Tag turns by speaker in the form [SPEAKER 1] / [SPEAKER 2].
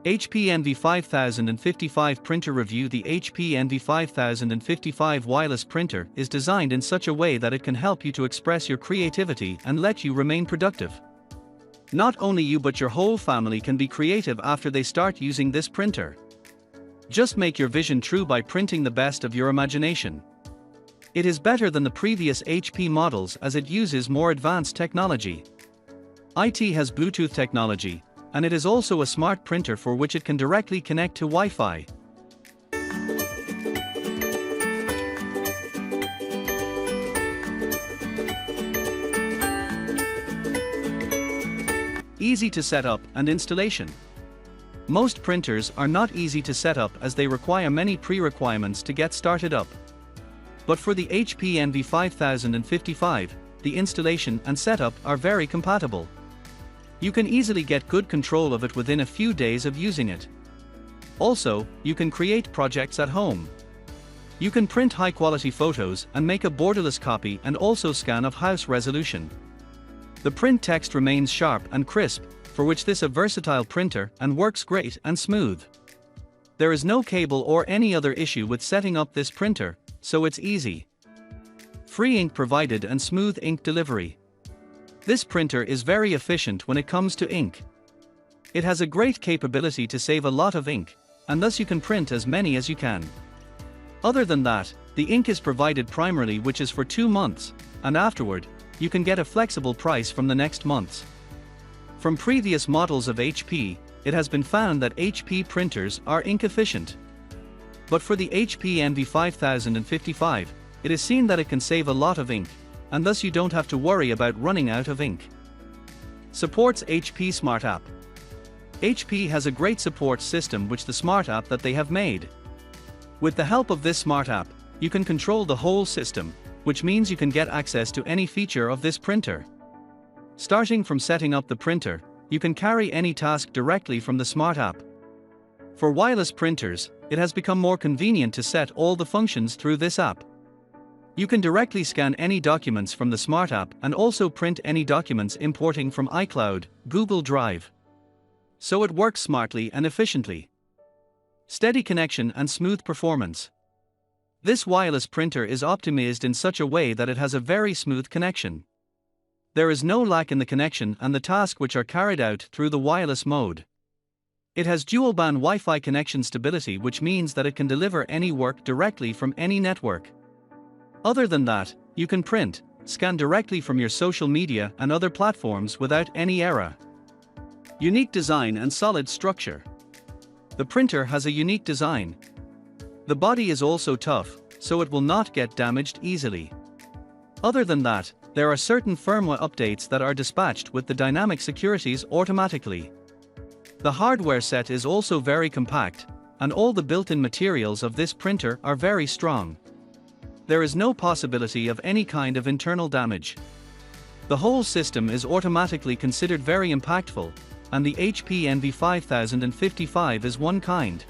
[SPEAKER 1] HP Envy 5055 Printer Review. The HP Envy 5055 wireless printer is designed in such a way that it can help you to express your creativity and let you remain productive. Not only you but your whole family can be creative after they start using this printer. Just make your vision true by printing the best of your imagination. It is better than the previous HP models as it uses more advanced technology. It has Bluetooth technology, and it is also a smart printer for which it can directly connect to Wi-Fi. Easy to set up and installation. Most printers are not easy to set up as they require many pre-requirements to get started up. But for the HP Envy 5055, the installation and setup are very compatible. You can easily get good control of it within a few days of using it. Also, you can create projects at home. You can print high-quality photos and make a borderless copy and also scan of house resolution. The print text remains sharp and crisp, for which this is a versatile printer and works great and smooth. There is no cable or any other issue with setting up this printer, so it's easy. Free ink provided and smooth ink delivery. This printer is very efficient when it comes to ink. It has a great capability to save a lot of ink, and thus you can print as many as you can. Other than that, the ink is provided primarily, which is for 2 months, and afterward, you can get a flexible price from the next months. From previous models of HP, it has been found that HP printers are ink efficient. But for the HP Envy 5055, it is seen that it can save a lot of ink, and thus you don't have to worry about running out of ink. Supports HP Smart App. HP has a great support system which the Smart App that they have made. With the help of this Smart App, you can control the whole system, which means you can get access to any feature of this printer. Starting from setting up the printer, you can carry any task directly from the Smart App. For wireless printers, it has become more convenient to set all the functions through this app. You can directly scan any documents from the Smart App and also print any documents importing from iCloud, Google Drive. So it works smartly and efficiently. Steady connection and smooth performance. This wireless printer is optimized in such a way that it has a very smooth connection. There is no lag in the connection and the tasks which are carried out through the wireless mode. It has dual-band Wi-Fi connection stability, which means that it can deliver any work directly from any network. Other than that, you can print, scan directly from your social media and other platforms without any error. Unique design and solid structure. The printer has a unique design. The body is also tough, so it will not get damaged easily. Other than that, there are certain firmware updates that are dispatched with the dynamic securities automatically. The hardware set is also very compact, and all the built-in materials of this printer are very strong. There is no possibility of any kind of internal damage. The whole system is automatically considered very impactful, and the HP Envy 5055 is one kind.